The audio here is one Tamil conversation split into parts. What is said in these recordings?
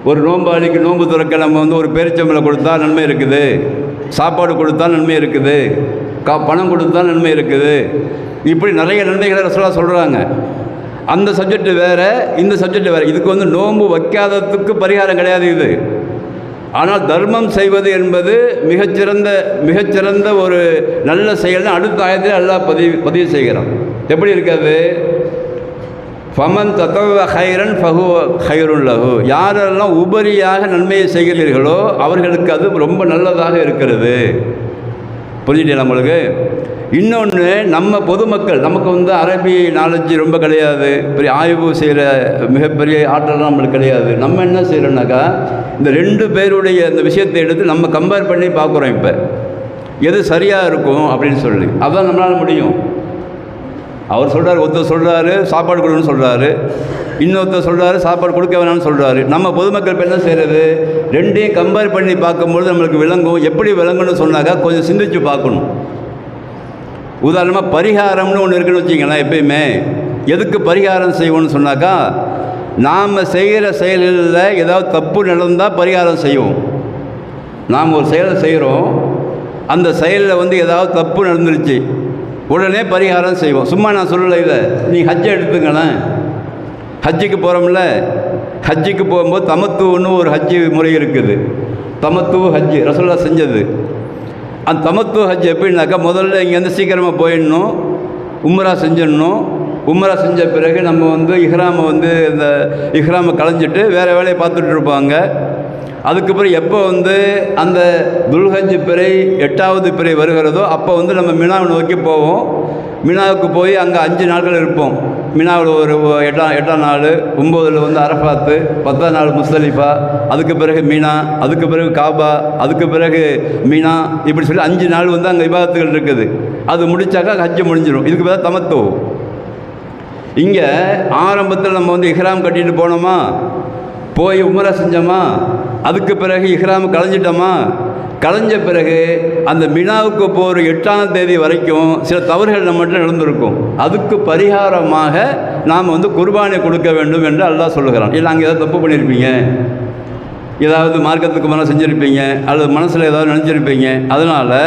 ஒரு நோம்பாளிக்கு நோன்பு துறக்க நம்ம வந்து ஒரு பேரிச்சம்பளை கொடுத்தா நன்மை இருக்குது, சாப்பாடு கொடுத்தா நன்மை இருக்குது, பணம் கொடுத்தா நன்மை இருக்குது, இப்படி நிறைய நன்மைகளை ரசூலுல்லாஹ் சொல்கிறாங்க. அந்த சப்ஜெக்ட் வேறு, இந்த சப்ஜெக்ட் வேறு. இதுக்கு வந்து நோன்பு வைக்காததுக்கு பரிகாரம் கிடையாது இது. ஆனால் தர்மம் செய்வது என்பது மிகச்சிறந்த ஒரு நல்ல செயல்னு அடுத்த ஆயத்தில் அல்லாஹ் பதிவு செய்கிறான். எப்படி இருக்காது? ஃபமன் தத்தவ ஹைரன் ஃபஹுவ ஹைருன் லஹு, யாரெல்லாம் உபரியாக நன்மையை செய்கிறீர்களோ அவர்களுக்கு அது ரொம்ப நல்லதாக இருக்கிறது. புரிஞ்சுட்டீங்களா உங்களுக்கு? இன்னொன்று, நம்ம பொதுமக்கள், நமக்கு வந்து அரபி நாலேஜ் ரொம்ப கிடையாது, பெரிய ஆய்வு செய்கிற மிகப்பெரிய ஆற்றலாம் நம்மளுக்கு கிடையாது. நம்ம என்ன செய்கிறோம்னாக்கா, இந்த ரெண்டு பேருடைய இந்த விஷயத்தை எடுத்து நம்ம கம்பேர் பண்ணி பார்க்குறோம். இப்போ எது சரியாக இருக்கும் அப்படின்னு சொல்லி அதான் நம்மளால் முடியும். அவர் சொல்கிறார், ஒருத்தர் சொல்கிறாரு சாப்பாடு கொடுக்கணும்னு சொல்கிறாரு, இன்னொருத்தர் சொல்கிறாரு சாப்பாடு கொடுக்க வேணாம்னு சொல்கிறாரு. நம்ம பொதுமக்கள் இப்போ என்ன செய்கிறது, ரெண்டையும் கம்பேர் பண்ணி பார்க்கும்பொழுது நம்மளுக்கு விளங்கும். எப்படி விளங்குன்னு சொன்னாக்கா கொஞ்சம் சிந்திச்சு பார்க்கணும். உதாரணமாக பரிகாரம்னு ஒன்று இருக்குன்னு வச்சிங்களேன். எப்பயுமே எதுக்கு பரிகாரம் செய்வோம்னு சொன்னாக்கா, நாம் செய்கிற செயலில் ஏதாவது தப்பு நடந்தால் பரிகாரம் செய்வோம். நாம் ஒரு செயலை செய்கிறோம், அந்த செயலில் வந்து ஏதாவது தப்பு நடந்துருச்சு, உடனே பரிகாரம் செய்வோம். சும்மா நான் சொல்லலை இதை. நீ ஹஜ்ஜை எடுத்துங்களேன். ஹஜ்ஜுக்கு போகிறோம்ல, ஹஜ்ஜுக்கு போகும்போது தமத்துன்னு ஒரு ஹஜ்ஜு முறை இருக்குது. தமத்து ஹஜ்ஜு ரசூலுல்லாஹ் செஞ்சது. அந்த தமத்து ஹஜ் எப்படின்னாக்கா, முதல்ல இங்கேருந்து சீக்கிரமாக போயிடணும், உம்ரா செஞ்சிடணும். உம்ரா செஞ்ச பிறகு நம்ம வந்து இந்த இஹ்ராமை களைஞ்சிட்டு வேறு வேலையை பார்த்துட்டு இருப்பாங்க. அதுக்கப்புறம் எப்போ வந்து அந்த துல்ஹஜ் பிறை 8வது பிறை வருகிறதோ அப்போ வந்து நம்ம மினாவை நோக்கி போவோம். மினாவுக்கு போய் அங்கே 5 நாட்கள் இருப்போம். மினாவில் ஒரு 8ஆம் நாள், 9ல் வந்து அரஃபாத்து, 10ஆம் நாள் முஸ்தலிஃபா, அதுக்கு பிறகு மீனா, அதுக்கு பிறகு காபா, அதுக்கு பிறகு மீனா, இப்படி சொல்லி 5 நாள் வந்து அங்கே இபாதத்துகள் இருக்குது. அது முடித்தாக்கா ஹஜ்ஜு முடிஞ்சிடும். இதுக்கு பேர் தமத்து. இங்கே ஆரம்பத்தில் நம்ம வந்து இஹ்ராம் கட்டிட்டு போனோமா, போய் உம்ரா செஞ்சோமா, அதுக்கு பிறகு இஹ்ராம் களைஞ்சிட்டோமா, களைஞ்ச பிறகு அந்த மினாவுக்கு போகிற 8ஆம் தேதி வரைக்கும் சில தவறுகள் நம்மகிட்ட நடந்திருக்கும். அதுக்கு பரிகாரமாக நாம் வந்து குர்பானை கொடுக்க வேண்டும் என்று அல்லாஹ் சொல்லுகிறான். இல்லை அங்கே ஏதாவது தப்பு பண்ணியிருப்பீங்க, ஏதாவது மார்க்கத்துக்கு மேலே செஞ்சுருப்பீங்க, அல்லது மனசில் ஏதாவது நினச்சிருப்பீங்க. அதனால்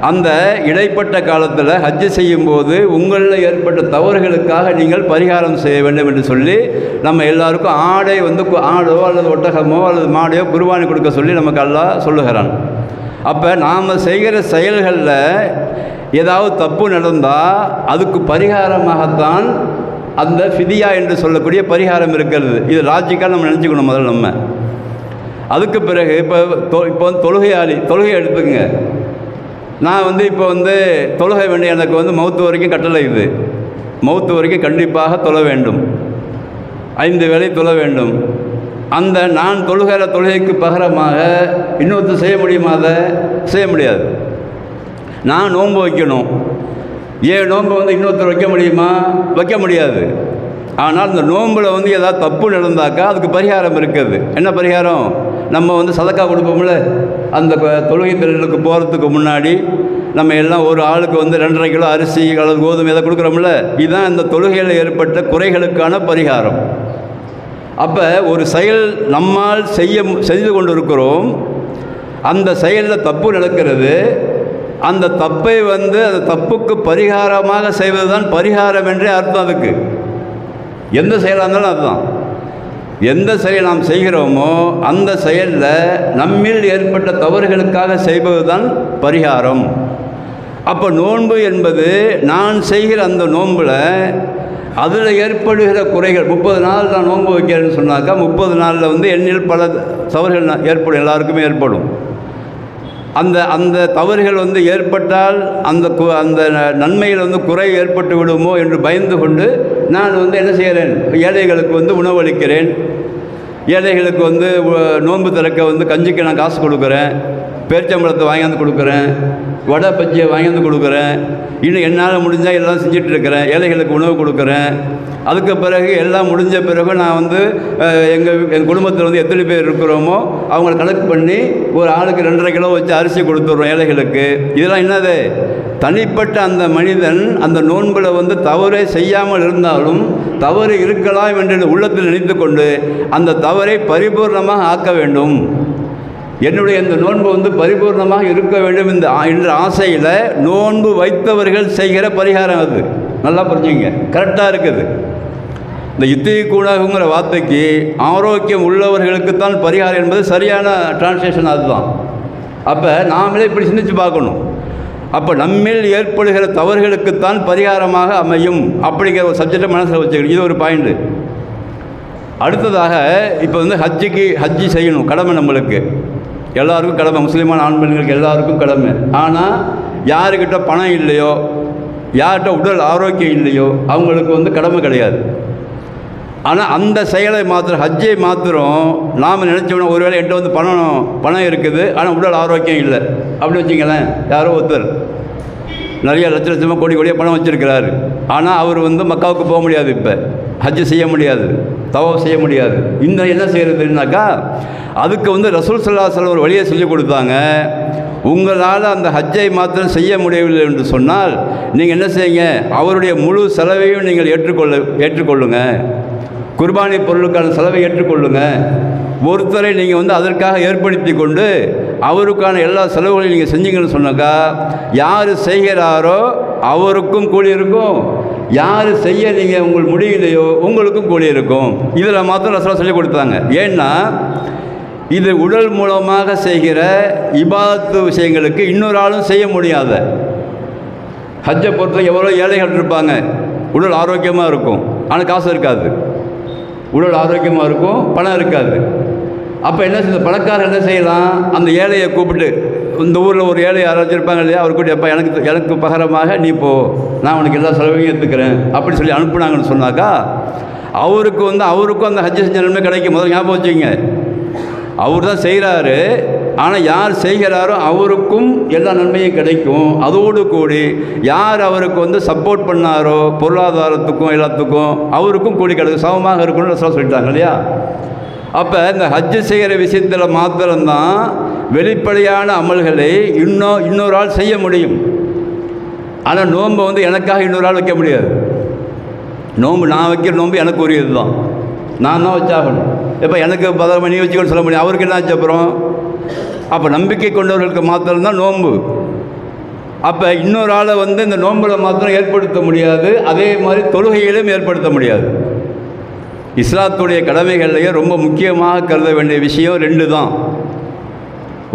அந்த இடைப்பட்ட காலத்தில் ஹஜ்ஜு செய்யும்போது உங்களில் ஏற்பட்ட தவறுகளுக்காக நீங்கள் பரிகாரம் செய்ய வேண்டும் என்று சொல்லி நம்ம எல்லாருக்கும் ஆடை வந்து ஆடோ அல்லது ஒட்டகமோ அல்லது மாடையோ குர்பானி கொடுக்க சொல்லி நமக்கு அல்லாஹ் சொல்லுகிறான். அப்போ நாம் செய்கிற செயல்களில் ஏதாவது தப்பு நடந்தால் அதுக்கு பரிகாரமாகத்தான் அந்த ஃபிதியா என்று சொல்லக்கூடிய பரிகாரம் இருக்கிறது. இது லாஜிக்காக நம்ம நினச்சிக்கணும் முதல்ல நம்ம. அதுக்கு பிறகு இப்போ தொழுகை எடுத்துக்கங்க. நான் வந்து இப்போ வந்து தொழுகை வேண்டிய எனக்கு வந்து மௌத்து வரைக்கும் கட்டளை இது. மௌத்து வரைக்கும் கண்டிப்பாக தொழ வேண்டும், 5 வேளை தொழ வேண்டும். அந்த நான் தொழுகிற தொழுகைக்கு பகரமாக இன்னொருத்தர் செய்ய முடியுமா? அதை செய்ய முடியாது. நான் நோன்பு வைக்கணும், நோன்பு வந்து இன்னொருத்தர் வைக்க முடியுமா? வைக்க முடியாது. ஆனால் இந்த நோம்பில் வந்து ஏதாவது தப்பு நடந்தாக்கா அதுக்கு பரிகாரம் இருக்குது. என்ன பரிகாரம்? நம்ம வந்து சதக்கா கொடுப்போம்ல, அந்த தொழுகை திடலுக்கு போகிறதுக்கு முன்னாடி நம்ம எல்லாம் ஒரு ஆளுக்கு வந்து 2.5 கிலோ அரிசி அல்லது கோதுமை எதை கொடுக்குறோம்ல, இதுதான் இந்த தொழுகையில் ஏற்பட்ட குறைகளுக்கான பரிகாரம். அப்போ ஒரு செயல் நம்மால் செய்து கொண்டு இருக்கிறோம், அந்த செயலில் தப்பு நடக்கிறது. அந்த தப்பை வந்து அந்த தப்புக்கு பரிகாரமாக செய்வது தான் பரிகாரம் என்றே அர்த்தம். அதுக்கு எந்த செயலாக இருந்தாலும் அதுதான். எந்த செயல் நாம் செய்கிறோமோ அந்த செயலில் நம்மில் ஏற்பட்ட தவறுகளுக்காக செய்வது தான் பரிகாரம். அப்போ நோன்பு என்பது நான் செய்கிற அந்த நோன்பில் அதில் ஏற்படுகிற குறைகள், 30 நாள் நான் நோன்பு வைக்கிறேன்னு சொன்னாக்கா 30 நாளில் வந்து என்னில் பல தவறுகள் ஏற்படும், எல்லாருக்குமே ஏற்படும். அந்த தவறுகள் வந்து ஏற்பட்டால் அந்த நன்மையில் வந்து குறை ஏற்பட்டு விடுமோ என்று பயந்து கொண்டு நான் வந்து என்ன செய்கிறேன், ஏழைகளுக்கு வந்து உணவளிக்கிறேன், ஏழைகளுக்கு வந்து நோன்பு திறக்க வந்து கஞ்சிக்கு நான் காசு கொடுக்குறேன், பேரிச்சம்பழத்தை வாங்கியாந்து கொடுக்குறேன், வடை பஜ்ஜியை வாங்கியாந்து கொடுக்குறேன், இன்னும் என்னால் முடிஞ்சால் எல்லாம் செஞ்சிட்ருக்கிறேன், ஏழைகளுக்கு உணவு கொடுக்குறேன். அதுக்கு பிறகு எல்லாம் முடிஞ்ச பிறகு நான் வந்து எங்கள் குடும்பத்தில் வந்து எத்தனை பேர் இருக்கிறோமோ அவங்கள கலெக்ட் பண்ணி ஒரு ஆளுக்கு 2.5 கிலோ வச்சு அரிசி கொடுத்துட்றோம் ஏழைகளுக்கு. இதெல்லாம் என்னது? தனிப்பட்ட அந்த மனிதன் அந்த நோன்பில் வந்து தவறை செய்யாமல் இருந்தாலும் தவறு இருக்கலாம் என்று உள்ளத்தில் நினைத்து கொண்டு அந்த தவறை பரிபூர்ணமாக ஆக்க வேண்டும். என்னுடைய இந்த நோன்பு வந்து பரிபூர்ணமாக இருக்க வேண்டும் என்ற ஆசையில் நோன்பு வைத்தவர்கள் செய்கிற பரிகாரம் அது. நல்லா புரிஞ்சுங்க, கரெக்டாக இருக்குது. இந்த யுத்திகை கூடாகுங்கிற வார்த்தைக்கு ஆரோக்கியம் உள்ளவர்களுக்குத்தான் பரிகாரம் என்பது சரியான டிரான்ஸ்லேஷன் அதுதான். அப்போ நாமளே இப்படி சிந்திச்சு பார்க்கணும். அப்போ நம்மில் ஏற்படுகிற தவறுகளுக்குத்தான் பரிகாரமாக அமையும் அப்படிங்கிற ஒரு சப்ஜெக்டை மனசில் வச்சுக்கணும். இது ஒரு பாயிண்ட்டு. அடுத்ததாக இப்போ வந்து ஹஜ்ஜி செய்யணும், கடமை நம்மளுக்கு எல்லாருக்கும் கடமை, முஸ்லீமான ஆண் பெண்களுக்கு எல்லாருக்கும் கடமை. ஆனால் யாருக்கிட்ட பணம் இல்லையோ, யார்கிட்ட உடல் ஆரோக்கியம் இல்லையோ அவங்களுக்கு வந்து கடமை கிடையாது. ஆனால் அந்த செயலை மாத்திரம், ஹஜ்ஜை மாத்திரம் நாம் நினச்சோன்னா ஒருவேளை என்கிட்ட வந்து பணம் இருக்குது ஆனால் உடல் ஆரோக்கியம் இல்லை அப்படி வச்சிங்களேன். யாரோ ஒருத்தர் நிறைய லட்சமாக கோடியாக பணம் வச்சுருக்கிறாரு, ஆனால் அவர் வந்து மக்காவுக்கு போக முடியாது, இப்போ ஹஜ்ஜு செய்ய முடியாது, தவாஃப் செய்ய முடியாது. இந்த என்ன செய்கிறதுனாக்கா அதுக்கு வந்து ரசூல் ஸல்லல்லாஹு அலைஹி வஸல்லம் ஒரு வழியை சொல்லிக் கொடுத்தாங்க. உங்களால் அந்த ஹஜ்ஜை மாத்திரம் செய்ய முடியவில்லை என்று சொன்னால் நீங்கள் என்ன செய்யுங்க, அவருடைய முழு செலவையும் நீங்கள் ஏற்றுக்கொள்ளுங்க. குர்பானி பொருளுக்கான செலவை ஏற்றுக்கொள்ளுங்க. ஒருத்தரை நீங்கள் வந்து அதற்காக ஏற்படுத்தி கொண்டு அவருக்கான எல்லா செலவுகளையும் நீங்கள் செஞ்சீங்கன்னு சொன்னாக்கா யார் செய்கிறாரோ அவருக்கும் கூலி இருக்கும், யார் செய்ய நீங்கள் உங்களுக்கு முடியலையோ உங்களுக்கும் கூலி இருக்கும். இதில் மாத்திரம் ரசூலுல்லாஹ் சொல்லிக் கொடுத்தாங்க. ஏன்னா இது உடல் மூலமாக செய்கிற இபாதத்து விஷயங்களுக்கு இன்னொரு ஆளும் செய்ய முடியாத. ஹஜ்ஜை பொறுத்த எவ்வளோ ஏழைகள் இருப்பாங்க, உடல் ஆரோக்கியமாக இருக்கும் ஆனால் காசு இருக்காது, உடல் ஆரோக்கியமாக இருக்கும் பணம் இருக்காது. அப்போ என்ன செய்ய, பணக்காரர் என்ன செய்யலாம், அந்த ஏழையை கூப்பிட்டு, இந்த ஊரில் ஒரு ஏழை யாராச்சும் இருப்பாங்க இல்லையா, அவர் கூட்டி, அப்போ எனக்கு பகரமாக நீ போ, நான் உனக்கு எல்லா செலவையும் எடுத்துக்கிறேன் அப்படி சொல்லி அனுப்புனாங்கன்னு சொன்னாக்கா அவருக்கும் அந்த ஹஜ்ஜு செஞ்ச நன்மை கிடைக்கும். முதல்ல ஞாபகம் வச்சுங்க, அவர் தான் செய்கிறாரு, ஆனால் யார் செய்கிறாரோ அவருக்கும் எல்லா நன்மையும் கிடைக்கும். அதோடு கூடி யார் அவருக்கு வந்து சப்போர்ட் பண்ணாரோ பொருளாதாரத்துக்கும் எல்லாத்துக்கும் அவருக்கும் கூலி கிடைக்கும், சமமாக இருக்கும்னு சொல்லிட்டாங்க இல்லையா. அப்போ இந்த ஹஜ்ஜு செய்கிற விஷயத்தில் மாத்திரம்தான் வெளிப்படையான அமல்களை இன்னொரு ஆள் செய்ய முடியும். ஆனால் நோன்பை வந்து எனக்காக இன்னொரு ஆள் வைக்க முடியாது. நோன்பு நான் வைக்கிற நோன்பு எனக்கு உரியது தான், நான் தான் வச்சாகணும். இப்போ எனக்கு 10 மணி வச்சுக்கணும்னு சொல்ல முடியும், அவருக்கு என்ன ஆச்சு அப்புறம்? அப்போ நம்பிக்கை கொண்டவர்களுக்கு மாத்திரம்தான் நோன்பு. அப்போ இன்னொரு ஆளை வந்து இந்த நோம்பில் மாத்திரம் ஏற்படுத்த முடியாது, அதே மாதிரி தொழுகையிலும் ஏற்படுத்த முடியாது. இஸ்லாத்துடைய கடமைகள்லேயே ரொம்ப முக்கியமாக கருத வேண்டிய விஷயம் 2 தான்.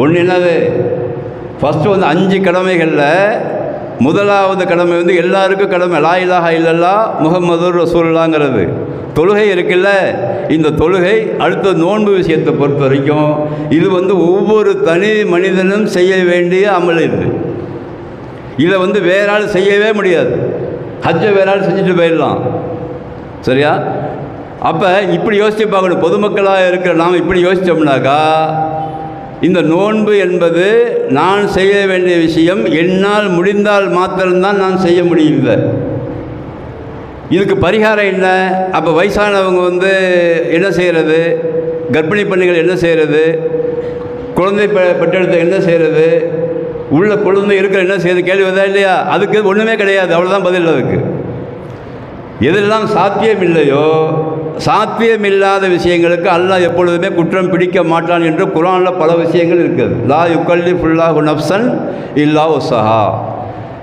ஒன்று என்னது, ஃபஸ்ட்டு வந்து 5 கடமைகளில் முதலாவது கடமை வந்து எல்லாருக்கும் கடமை, லா இலாஹா இல்லல்லாஹ் முஹம்மதுர் ரசூலுல்லாஹ்ங்கிறது. தொழுகை இருக்குல்ல, இந்த தொழுகை அடுத்த நோன்பு விஷயத்தை பொறுத்த வரைக்கும் இது வந்து ஒவ்வொரு தனி மனிதனும் செய்ய வேண்டிய அமல். இதை வந்து வேற ஆள் செய்யவே முடியாது. ஹஜ்ஜை வேற ஆள் செஞ்சுட்டு போயிடலாம், சரியா? அப்போ இப்படி யோசித்து பார்க்கணும். பொதுமக்களாக இருக்கிற நாம் இப்படி யோசித்தோம்னாக்கா இந்த நோன்பு என்பது நான் செய்ய வேண்டிய விஷயம், என்னால் முடிந்தால் மாத்திரம்தான் நான் செய்ய முடியல. இதுக்கு பரிகாரம் என்ன? அப்போ வயசானவங்க வந்து என்ன செய்கிறது, கர்ப்பிணி பெண்கள் என்ன செய்கிறது, குழந்தை பெற்றெடுத்த என்ன செய்கிறது, உள்ள குழந்தை இருக்கிற என்ன செய்யுது, கேள்வி வந்தா இல்லையா? அதுக்கு ஒன்றுமே கிடையாது, அவ்வளோதான் பதில். அதுக்கு எதெல்லாம் சாத்தியம் இல்லையோ, சாத்தியமில்லாத விஷயங்களுக்கு அல்லாஹ் எப்பொழுதுமே குற்றம் பிடிக்க மாட்டான் என்று குர்ஆனில் பல விஷயங்கள் இருக்குது. லா யுகல்லிஃபுல்லாஹு நஃப்ஸன் இல்லா உஸ்ஸஹா.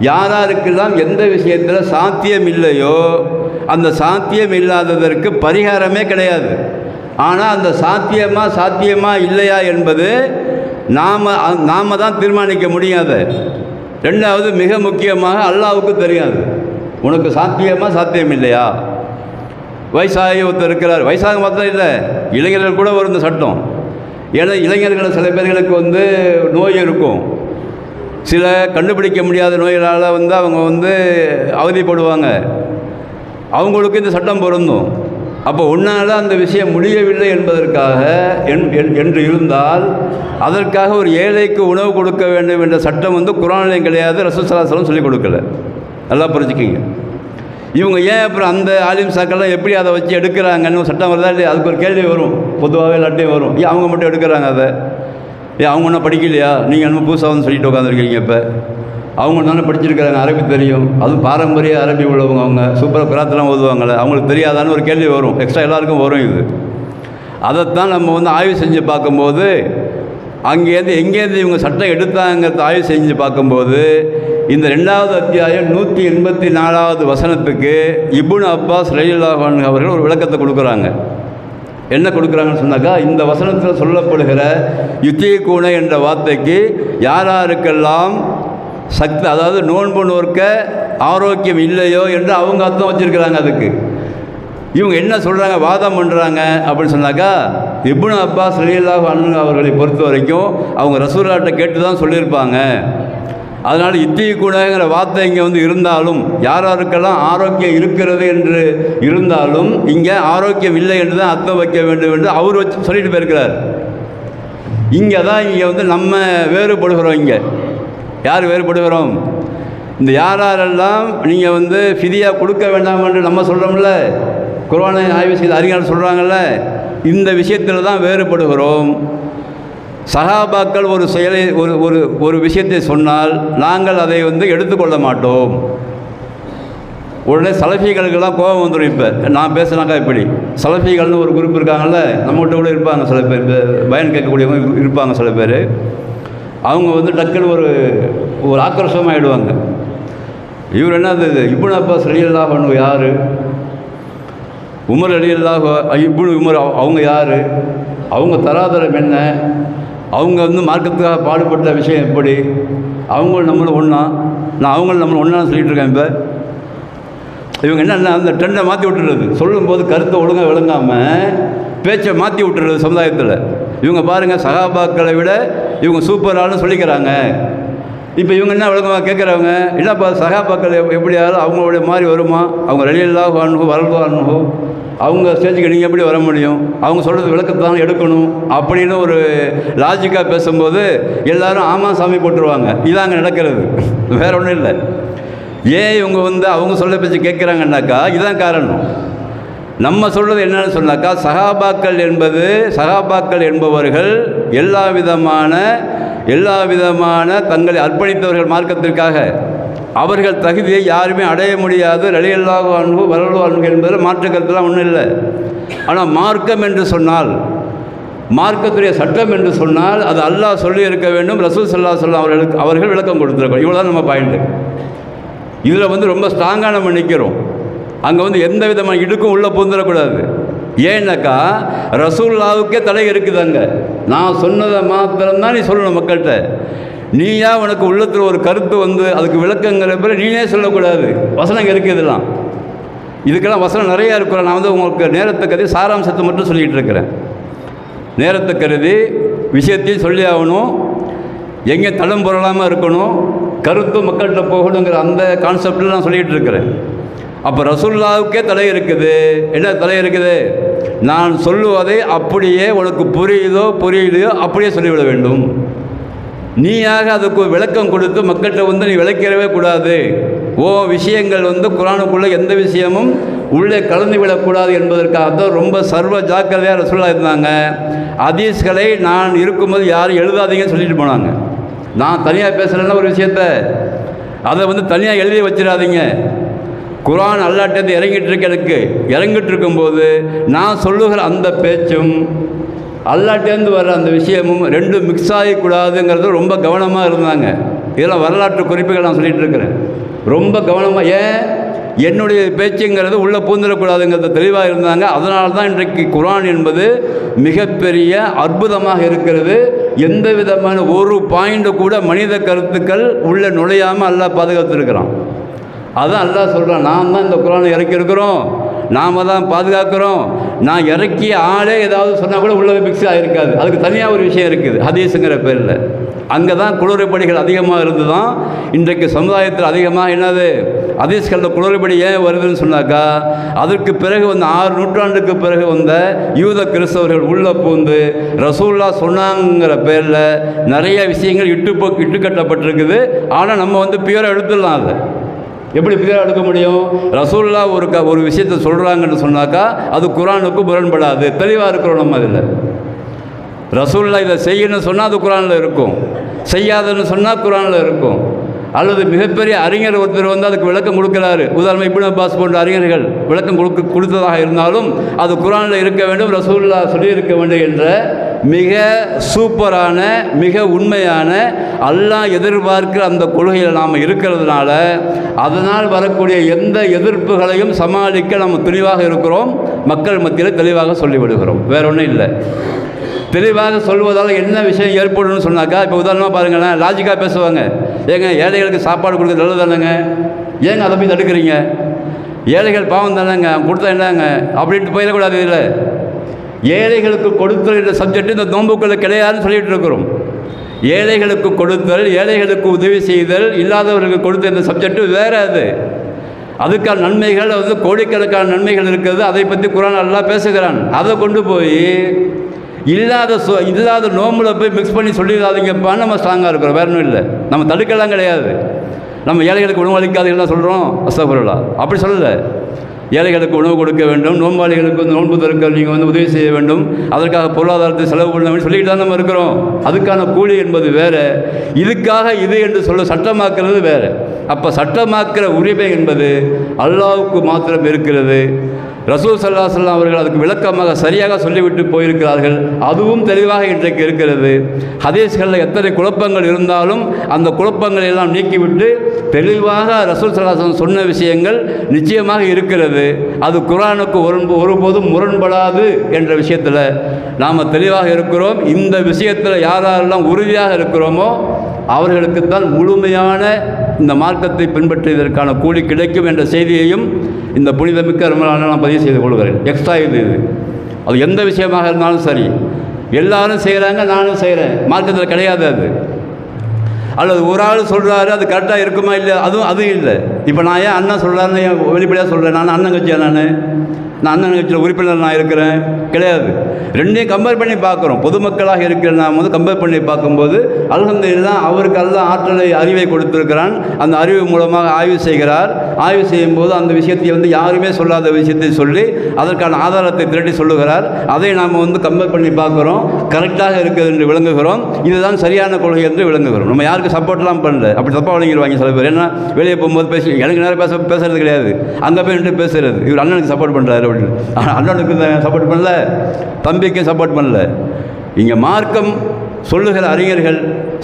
யாராருக்கெல்லாம் எந்த விஷயத்தில் சாத்தியம் இல்லையோ அந்த சாத்தியம் இல்லாததற்கு பரிகாரமே கிடையாது. ஆனால் அந்த சாத்தியமா இல்லையா என்பது நாம் தான் தீர்மானிக்க முடியாது. ரெண்டாவது, மிக முக்கியமாக அல்லாஹ்வுக்கு தெரியாது உனக்கு சாத்தியம் இல்லையா. வயசாகி ஒருத்தர் இருக்கிறார், வயசாக மாத்திரம் இல்லை, இளைஞர்கள் கூட வரும் இந்த சட்டம். ஏன்னா இளைஞர்கள் சில பேர்களுக்கு வந்து நோய் இருக்கும், சில கண்டுபிடிக்க முடியாத நோய்களால் வந்து அவங்க வந்து அவதிப்படுவாங்க, அவங்களுக்கு இந்த சட்டம் பொருந்தும். அப்போ உன்னால் அந்த விஷயம் முடியவில்லை என்பதற்காக என்று இருந்தால் அதற்காக ஒரு ஏழைக்கு உணவு கொடுக்க வேண்டும் என்ற சட்டம் வந்து குர்ஆனிலும் கிடையாது, ரசூல் ஸல்லல்லாஹு அலைஹி வஸல்லம் சொல்லிக் கொடுக்கல. நல்லா புரிஞ்சுக்கிங்க. இவங்க ஏன் அப்புறம் அந்த ஆலிம் சாக்கெல்லாம் எப்படி அதை வச்சு எடுக்கிறாங்கன்னு சட்டம் வருதா இல்லையா? அதுக்கு ஒரு கேள்வி வரும், பொதுவாகவே எல்லாட்டையும் வரும். ஏன் அவங்க மட்டும் எடுக்கிறாங்க அதை? ஏன் அவங்க ஒன்றும் படிக்கலையா? நீங்கள் என்ன புதுசாக வந்து சொல்லிட்டு உட்காந்துருக்கீங்க? இப்போ அவங்க தானே படிச்சிருக்கிறாங்க, அரபி தெரியும், அதுவும் பாரம்பரிய அரபி உள்ளவங்க, அவங்க சூப்பராக குராத்தெல்லாம் ஓதுவாங்களே, அவங்களுக்கு தெரியாதான்னு ஒரு கேள்வி வரும், எக்ஸ்ட்ரா எல்லாருக்கும் வரும் இது. அதைத்தான் நம்ம வந்து ஆய்வு செஞ்சு பார்க்கும்போது அங்கேருந்து எங்கேருந்து இவங்க சட்டம் எடுத்தாங்கிறத ஆய்வு செஞ்சு பார்க்கும்போது இந்த 2வது அத்தியாயம் 184வது வசனத்துக்கு இப்னு அப்பாஸ் ரலியல்லாஹு அன்ஹு அவர்கள் ஒரு விளக்கத்தை கொடுக்குறாங்க. என்ன கொடுக்குறாங்கன்னு சொன்னாக்கா, இந்த வசனத்தில் சொல்லப்படுகிற யுத்தீகூன என்ற வார்த்தைக்கு யாராருக்கெல்லாம் சக்தி, அதாவது நோன்பு நோற்க ஆரோக்கியம் இல்லையோ என்று அவங்க அர்த்தம் வச்சுருக்கிறாங்க. அதுக்கு இவங்க என்ன சொல்கிறாங்க, வாதம் பண்ணுறாங்க அப்படின்னு சொன்னாக்கா, இப்னு அப்பாஸ் ரலியல்லாஹு அன்ஹு அவர்களை பொறுத்த வரைக்கும் அவங்க ரசூலுல்லாஹ்ட்ட கேட்டு தான் சொல்லியிருப்பாங்க. அதனால் இத்தீகுணங்கிற வார்த்தை இங்கே வந்து இருந்தாலும், யாராருக்கெல்லாம் ஆரோக்கியம் இருக்கிறது என்று இருந்தாலும் இங்கே ஆரோக்கியம் இல்லை என்று தான் அர்த்தம் வைக்க வேண்டும் என்று அவர் வச்சு சொல்லிட்டு போயிருக்கிறார். இங்கே தான் இங்கே வந்து நம்ம வேறுபடுகிறோம். இங்கே யார் வேறுபடுகிறோம்? இந்த யாரெல்லாம் நீங்கள் வந்து ஃபிதியா கொடுக்க வேண்டாம் என்று நம்ம சொல்கிறோம்ல, குர்ஆனை ஆய்வு செய்த அறிஞர்கள் சொல்கிறாங்கல்ல, இந்த விஷயத்தில் தான் வேறுபடுகிறோம். சஹாபாக்கள் ஒரு செயலை ஒரு விஷயத்தை சொன்னால் நாங்கள் அதை வந்து எடுத்துக்கொள்ள மாட்டோம். உடனே சலஃபிகளுக்கெல்லாம் கோபம் வந்துடும். இப்போ நான் பேசுனாக்கா இப்படி சலஃபிகள்னு ஒரு குரூப் இருக்காங்கல்ல, நம்மகிட்ட கூட இருப்பாங்க சில பேர், பயன் கேட்கக்கூடியவங்க இருப்பாங்க சில பேர். அவங்க வந்து டக்குன்னு ஒரு ஆக்ரோஷமாகிடுவாங்க. இவர் என்னது, இப்னு அப்பாஸ் ரலியல்லாஹு அன்ஹு யார், உமர் ரலியல்லாஹு இப்னு உமர் அவங்க யார், அவங்க தராதரம் என்ன, அவங்க வந்து மார்க்கத்துக்காக பாடுபட்ட விஷயம் எப்படி, அவங்களும் நம்மளும் ஒன்றா, நான் அவங்களும் நம்மளும் ஒன்றான்னு சொல்லிகிட்டு இருக்கேன். இப்போ இவங்க என்ன அந்த ட்ரெண்டை மாற்றி விட்டுறது, சொல்லும்போது கருத்தை ஒழுங்காக விளங்காமல் பேச்சை மாற்றி விட்டுறது சமுதாயத்தில். இவங்க பாருங்கள், சஹாபாக்களை விட இவங்க சூப்பரானு சொல்லிக்கிறாங்க. இப்போ இவங்க என்ன விளக்கமாக கேட்குறவங்க, என்னப்பா சஹாபாக்கள் எப்படியாவது அவங்களுடைய மாதிரி வருமா, அவங்க ரலியல்லாஹு அன்ஹு வரது அன்ஹு அவங்க ஸ்டேஜுக்கு நீங்கள் எப்படி வர முடியும், அவங்க சொல்கிறது விளக்கத்தான் எடுக்கணும் அப்படின்னு ஒரு லாஜிக்காக பேசும்போது எல்லோரும் ஆமாம் சாமி போட்டுருவாங்க. இதாங்க நடக்கிறது, வேறு ஒன்றும் இல்லை. ஏன் இவங்க வந்து அவங்க சொல்ல பேச்சு கேட்குறாங்கன்னாக்கா இதான் காரணம். நம்ம சொல்கிறது என்னன்னு சொன்னாக்கா, சஹாபாக்கள் என்பவர்கள் எல்லா விதமான தங்களை அர்ப்பணித்தவர்கள் மார்க்கத்திற்காக. அவர்கள் தகுதியை யாருமே அடைய முடியாது. ரலியல்லாஹு அன்ஹு வரலாறு அன்ஹு என்பதில் மாற்று கருத்துலாம் ஒன்றும் இல்லை. ஆனால் மார்க்கம் என்று சொன்னால், மார்க்கத்துடைய சட்டம் என்று சொன்னால் அது அல்லாஹ் சொல்லி இருக்க வேண்டும், ரசூல் ஸல்லல்லாஹு அலைஹி வஸல்லம் அவர்கள் விளக்கம் கொடுத்துருக்கோம். இவ்வளோ தான் நம்ம பாயிண்ட்டு. இதில் வந்து ரொம்ப ஸ்ட்ராங்காக நம்ம நிற்கிறோம். அங்கே வந்து எந்த விதமான இடுக்கும் உள்ளே பூந்துடக்கூடாது. ஏன்னாக்கா ரசூலுல்லாஹ்வுக்கே தடை இருக்குது. அங்கே நான் சொன்னதை மாத்திரம்தான் நீ சொல்லணும் மக்கள்கிட்ட. நீயா உனக்கு உள்ளத்தில் ஒரு கருத்து வந்து அதுக்கு விளக்கங்கிற பிறகு நீனே சொல்லக்கூடாது. வசனம் இருக்குது, இதுக்கெல்லாம் வசனம் நிறையா இருக்கிறேன். நான் வந்து உங்களுக்கு நேரத்தை கருதி சாராம்சத்தை மட்டும் சொல்லிக்கிட்டு இருக்கிறேன். நேரத்தை கருதி விஷயத்தையும் சொல்லி ஆகணும், எங்கே தடம் புரளாமல் இருக்கணும், கருத்து மக்கள்கிட்ட போகணுங்கிற அந்த கான்செப்டில் நான் சொல்லிகிட்டு இருக்கிறேன். அப்போ ரசூலுல்லாஹ்வுக்கே தடை இருக்குது. என்ன தடை இருக்குது? நான் சொல்லுவதை அப்படியே உனக்கு புரியுதோ அப்படியே சொல்லிவிட வேண்டும். நீயாக அதுக்கு விளக்கம் கொடுத்து மக்கள்கிட்ட வந்து நீ விளக்கிறவே கூடாது. விஷயங்கள் வந்து குர்ஆனுக்குள்ளே எந்த விஷயமும் உள்ளே கலந்து விடக்கூடாது என்பதற்காக தான் ரொம்ப சர்வ ஜாக்கிரதையாக ரசூலுல்லாஹ் இருந்தாங்க. ஹதீஸ்களை நான் இருக்கும்போது யாரும் எழுதாதீங்கன்னு சொல்லிட்டு போனாங்க. நான் தனியாக பேசுகிறேன்னா ஒரு விஷயத்தை அதை வந்து தனியாக எழுதி வச்சிடாதீங்க. குர்ஆன் அல்லாஹ்ட்டேருந்து இறங்கிட்டு இருக்கும்போது நான் சொல்லுகிற அந்த பேச்சும் அல்லாஹ்ட்டேருந்து வர்ற அந்த விஷயமும் ரெண்டும் மிக்ஸ் ஆகக்கூடாதுங்கிறது ரொம்ப கவனமாக இருந்தாங்க. இதெல்லாம் வரலாற்று குறிப்புகள் நான் சொல்லிகிட்டு இருக்கிறேன். ரொம்ப கவனமாக, ஏன் என்னுடைய பேச்சுங்கிறது உள்ளே பூந்துடக்கூடாதுங்கிறத தெளிவாக இருந்தாங்க. அதனால தான் இன்றைக்கு குர்ஆன் என்பது மிகப்பெரிய அற்புதமாக இருக்கிறது. எந்த விதமான ஒரு பாயிண்ட் கூட மனித கருத்துக்கள் உள்ளே நுழையாமல் அல்லாஹ் பாதுகாத்துருக்கிறான். அதான் அல்லாஹ் சொல்கிறான், நான் தான் இந்த குர்ஆனை இறக்கியிருக்கிறோம், நாம் தான் பாதுகாக்கிறோம். நான் இறக்கிய ஆளே ஏதாவது சொன்னால் கூட உள்ளே மிக்ஸ் ஆகிருக்காது. அதுக்கு தனியாக ஒரு விஷயம் இருக்குது, ஹதீஸுங்கிற பேரில். அங்கே தான் குளறுபடிகள் அதிகமாக இருந்து தான் இன்றைக்கு சமுதாயத்தில் அதிகமாக என்னது ஹதீஸ்களில் குளறுபடி ஏன் வருதுன்னு சொன்னாக்கா, அதற்கு பிறகு வந்து 6 நூற்றாண்டுக்கு பிறகு வந்த யூத கிறிஸ்தவர்கள் உள்ளே பூந்து ரசூலுல்லாஹ் சொன்னாங்கிற பேரில் நிறைய விஷயங்கள் இட்டுக்கட்டப்பட்டிருக்குது. ஆனால் நம்ம வந்து பியூராக எடுத்துடலாம். அதை எப்படி பியூராக எடுக்க முடியும்? ரசூலுல்லாஹ் ஒரு விஷயத்தை சொல்கிறாங்கன்னு சொன்னாக்கா அது குர்ஆனுக்கு முரண்படாது. தெளிவாக இருக்கிறோம் நம்ம அதில். ரசூலுல்லாஹ் இதை செய்யணும்னு சொன்னால் அது குர்ஆனில் இருக்கும், செய்யாதுன்னு சொன்னால் குர்ஆனில் இருக்கும். அல்லது மிகப்பெரிய அறிஞர் ஒருத்தர் வந்து அதுக்கு விளக்கம் கொடுக்குறாரு. உதாரணம் இப்னு அப்பாஸ் போன்ற அறிஞர்கள் விளக்கம் கொடுத்ததாக இருந்தாலும் அது குர்ஆனில் இருக்க வேண்டும், ரசூலுல்லாஹ் சொல்லியிருக்க வேண்டும் என்ற மிக சூப்பரான மிக உண்மையான அல்லாஹ் எதிர்பார்க்கிற அந்த கொள்கையில் நாம் இருக்கிறதுனால அதனால் வரக்கூடிய எந்த எதிர்ப்புகளையும் சமாளிக்க நம்ம துணிவாக இருக்கிறோம். மக்கள் மத்தியில் தெளிவாக சொல்லிவிடுகிறோம். வேற ஒன்றும் இல்லை. தெளிவாக சொல்வதால் என்ன விஷயம் ஏற்படும்னு சொன்னாக்கா, இப்போ உதாரணமாக பாருங்களேன், லாஜிக்காக பேசுவாங்க. ஏங்க ஏழைகளுக்கு சாப்பாடு கொடுக்க நல்லது தானேங்க, ஏங்க அதை போய் தடுக்கிறீங்க? ஏழைகள் பாவம் தானேங்க, கொடுத்தா என்னங்க அப்படின்ட்டு போயிடக்கூடாது. இல்லை, ஏழைகளுக்கு கொடுத்தல் என்ற சப்ஜெக்ட் இந்த நோன்புக்குள்ள கிடையாதுன்னு சொல்லிகிட்டு இருக்கிறோம். ஏழைகளுக்கு கொடுத்தல், ஏழைகளுக்கு உதவி செய்தல், இல்லாதவர்களுக்கு கொடுத்த இந்த சப்ஜெக்ட் வேறு. அதுக்கான நன்மைகள் வந்து கோடிக்கணக்கான நன்மைகள் இருக்கிறது. அதை பற்றி குர்ஆன் அல்லாஹ் பேசுகிறான். அதை கொண்டு போய் இல்லாத நோம்பில் போய் மிக்ஸ் பண்ணி சொல்லிடாதீங்கப்பா, நம்ம ஸ்ட்ராங்காக இருக்கிறோம். வேற ஒன்றும் இல்லை. நம்ம தடுக்கலாம் கிடையாது. நம்ம ஏழைகளுக்கு உணவு அளிக்காதீங்கன்னு சொல்கிறோம், அஸ்தக்ஃபிருல்லாஹ். அப்படி சொல்லலை. ஏழைகளுக்கு உணவு கொடுக்க வேண்டும், நோன்பாளிகளுக்கு வந்து நோன்பு திறக்க நீங்கள் வந்து உதவி செய்ய வேண்டும், அதற்காக பொருளாதாரத்தை செலவு பண்ண வேண்டும் சொல்லிட்டு தான் நம்ம இருக்கிறோம். அதுக்கான கூலி என்பது வேறு, இதுக்காக இது என்று சொல்ல சட்டமாக்குறது வேறு. அப்போ சட்டமாக்குற உரிமை என்பது அல்லாஹ்வுக்கு மாத்திரம் இருக்கிறது. ரசூல் ஸல்லல்லாஹு அலைஹி வஸல்லம் அவர்கள் அதுக்கு விளக்கமாக சரியாக சொல்லிவிட்டு போயிருக்கிறார்கள். அதுவும் தெளிவாக இன்றைக்கு இருக்கிறது. ஹதீஸ்களில் எத்தனை குழப்பங்கள் இருந்தாலும் அந்த குழப்பங்களை எல்லாம் நீக்கிவிட்டு தெளிவாக ரசூல் ஸல்லல்லாஹு அலைஹி வஸல்லம் சொன்ன விஷயங்கள் நிச்சயமாக இருக்கிறது. அது குர்ஆனுக்கு ஒருபோதும் முரண்படாது என்ற விஷயத்தில் நாம் தெளிவாக இருக்கிறோம். இந்த விஷயத்தில் யாரெல்லாம் உறுதியாக இருக்கிறோமோ அவர்களுக்குத்தான் முழுமையான இந்த மார்க்கத்தை பின்பற்றியதற்கான கூலி கிடைக்கும் என்ற செய்தியையும் இந்த புனிதமிக்க ரமலானில் நான் பதிவு செய்து கொள்கிறேன். எக்ஸ்ட்ரா இது அது எந்த விஷயமாக இருந்தாலும் சரி, எல்லாரும் செய்கிறாங்க, நானும் செய்கிறேன், மார்க்கத்தில் கிடையாது அது. அல்லது ஒரு ஆள் சொல்கிறாரு, அது கரெக்டாக இருக்குமா இல்லை, அதுவும் இல்லை. இப்போ நான் ஏன் அண்ணன் சொல்கிறாருன்னு வெளிப்படையாக சொல்கிறேன். நான் அண்ணன் கட்சியா? நான் அண்ணன் கட்சியில் உறுப்பினர் நான் இருக்கிறேன் கிடையாது. ரெண்டையும் கம்பேர் பண்ணி பார்க்குறோம். பொதுமக்களாக இருக்கிற நாம் வந்து கம்பேர் பண்ணி பார்க்கும்போது அல்ஹம்துலில்லாஹ் அவருக்கு அல்லாஹ் ஆற்றலை அறிவை கொடுத்திருக்கிறான். அந்த அறிவு மூலமாக ஆய்வு செய்கிறார். ஆய்வு செய்யும்போது அந்த விஷயத்தை வந்து யாருமே சொல்லாத விஷயத்தை சொல்லி அதற்கான ஆதாரத்தை திரட்டி சொல்லுகிறார். அதை நாம் வந்து கம்பேர் பண்ணி பார்க்குறோம். கரெக்டாக இருக்குது என்று விளங்குகிறோம். இதுதான் சரியான கொள்கை என்று விளங்குகிறோம். நம்ம யாருக்கு சப்போர்ட்லாம் பண்ணல. அப்படி தப்பாக விளங்கிடுவாங்க சில பேர். ஏன்னா வெளியே போகும்போது எனக்கு நேரம் பேசுறது கிடையாது, அங்கே போய் நின்று பேசுறது. இவர் அண்ணனுக்கு சப்போர்ட் பண்ணுறாரு அப்படின்னு. அண்ணனுக்கு சப்போர்ட் பண்ணல, தம்பிக்கும் சப்போர்ட் பண்ணல. இங்கே மார்க்கம் சொல்லுகிற அறிஞர்கள்,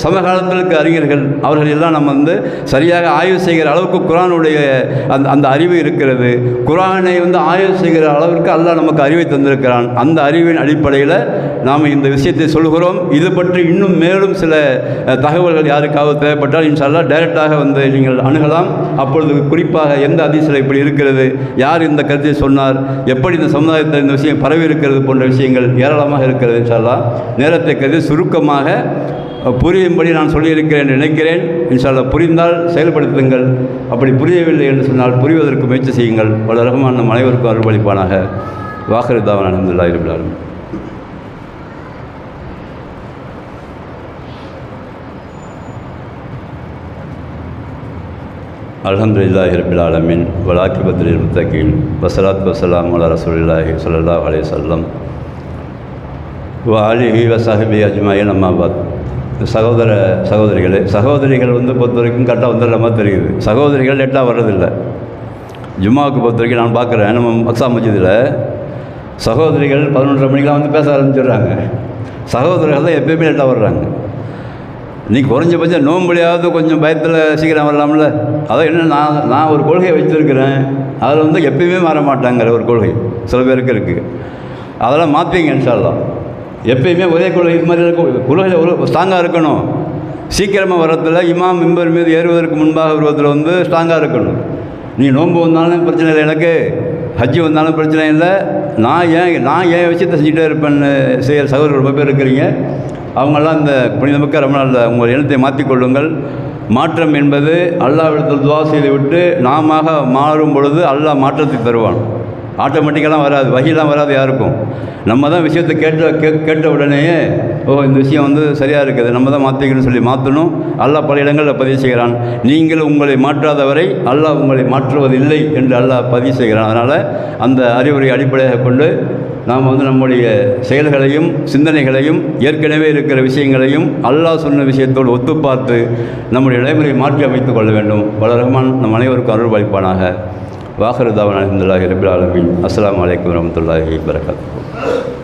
சமகாலத்திற்கு அறிஞர்கள், அவர்கள் எல்லாம் நம்ம வந்து சரியாக ஆய்வு செய்கிற அளவுக்கு குர்ஆனுடைய அந்த அறிவு இருக்கிறது. குர்ஆனை வந்து ஆய்வு செய்கிற அளவிற்கு அல்லாஹ் நமக்கு அறிவை தந்திருக்கிறான். அந்த அறிவின் அடிப்படையில் நாம் இந்த விஷயத்தை சொல்கிறோம். இது பற்றி இன்னும் மேலும் சில தகவல்கள் யாருக்காவது தேவைப்பட்டால் இன்ஷா அல்லாஹ் டைரெக்டாக வந்து நீங்கள் அணுகலாம். அப்பொழுது குறிப்பாக எந்த ஹதீஸில் இப்படி இருக்கிறது, யார் இந்த கருத்தை சொன்னார், எப்படி இந்த சமுதாயத்தில் இந்த விஷயம் பரவி இருக்கிறது போன்ற விஷயங்கள் ஏராளமாக இருக்கிறது. இன்ஷா அல்லாஹ் நேரத்தை கருதி சுருக்கமாக புரியும்படி நான் சொல்லியிருக்கிறேன் என்று நினைக்கிறேன். இன்ஷா அல்லாஹ் புரிந்தால் செயல்படுத்துங்கள், அப்படி புரியவில்லை என்று சொன்னால் புரிவதற்கு முயற்சி செய்யுங்கள். வல்ல ரஹ்மான் நம் அனைவருக்கும் அருள்பளிப்பானாக. வாஹிரு தாவானா அல்ஹம்துலில்லாஹி ரப்பில் ஆலமீன். அல்ஹம்துலில்லாஹி ரப்பில் ஆலமீன் வல் ஆகிபத்து லில் முத்தகீன் வஸ்ஸலாத்து வஸ்ஸலாமு அலா ரசூலில்லாஹி ஸல்லல்லாஹு அலைஹி வஸல்லம் வ ஆலிஹி வ ஸஹ்பிஹி அஜ்மஈன். அம்மா பாத். சகோதரிகள் வந்து பொறுத்த வரைக்கும் கரெக்டாக வந்துடுற மாதிரி தெரியுது. சகோதரிகள் லேட்டாக வர்றதில்லை. ஜும்மாவுக்கு பொறுத்த வரைக்கும் நான் பார்க்குறேன், நம்ம அக்ஸா மஸ்ஜிதில் சகோதரிகள் 11:30 மணிக்கெலாம் வந்து பேச ஆரம்பிச்சிடுறாங்க. சகோதரர்கள் தான் எப்போயுமே லேட்டாக வர்றாங்க. நீ குறைஞ்சபட்சம் நோம்புலையாவது கொஞ்சம் பயத்தில் சீக்கிரம் வரலாம்ல. அதான் என்ன, நான் ஒரு கொள்கையை வச்சுருக்கிறேன், அதில் வந்து எப்பயுமே மாற மாட்டாங்கிற ஒரு கொள்கை சில பேருக்கு இருக்குது. அதெல்லாம் மாற்றிங்க இன்ஷா அல்லாஹ். எப்பயுமே ஒரே கொள்கை இது மாதிரி இருக்கும். கொள்கையில் ஒரு ஸ்ட்ராங்காக இருக்கணும். சீக்கிரமாக வரத்தில் இமாம் மிம்பர் மீது ஏறுவதற்கு முன்பாக வருவதில் வந்து ஸ்ட்ராங்காக இருக்கணும். நீ நோன்பு வந்தாலும் பிரச்சனை இல்லை, எனக்கு ஹஜ்ஜு வந்தாலும் பிரச்சனை இல்லை, நான் ஏன் விஷயத்தை செஞ்சுட்டே இருப்பேன்னு செய்கிற சகோதரர்கள் ரொம்ப பேர் இருக்கிறீங்க. அவங்கெல்லாம் இந்த புனிதமிக்க ரமலானில் உங்கள் எண்ணத்தை மாற்றிக்கொள்ளுங்கள். மாற்றம் என்பது அல்லாஹ்விடத்தில் துஆ செய்து விட்டு நாம மாறும் பொழுது அல்லாஹ் மாற்றத்தை தருவான். ஆட்டோமேட்டிக்கெல்லாம் வராது, வகையெல்லாம் வராது யாருக்கும். நம்ம தான் விஷயத்தை கேட்ட உடனேயே இந்த விஷயம் வந்து சரியாக இருக்குது, நம்ம தான் மாற்றிக்கணும்னு சொல்லி மாற்றணும். அல்லாஹ் பல இடங்களில் பதிவு செய்கிறான். நீங்கள் உங்களை மாற்றாதவரை அல்லாஹ் உங்களை மாற்றுவதில்லை என்று அல்லாஹ் பதிவு செய்கிறான். அதனால் அந்த அறிவுரை அடிப்படையாக கொண்டு நாம் நம்முடைய செயல்களையும் சிந்தனைகளையும் ஏற்கனவே இருக்கிற விஷயங்களையும் அல்லாஹ் சொன்ன விஷயத்தோடு ஒத்து பார்த்து நம்முடைய நடைமுறையை மாற்றி அமைத்துக் கொள்ள வேண்டும். வல்ல ரஹ்மான் நம் அனைவருக்கும் அருள் பாலிப்பானாக. வாஹிரு தாவானா அல்ஹம்துலில்லாஹி ரப்பில் ஆலமீன். அஸ்ஸலாமு அலைக்கும் வரஹ்மத்துல்லாஹி வபரகாத்துஹு.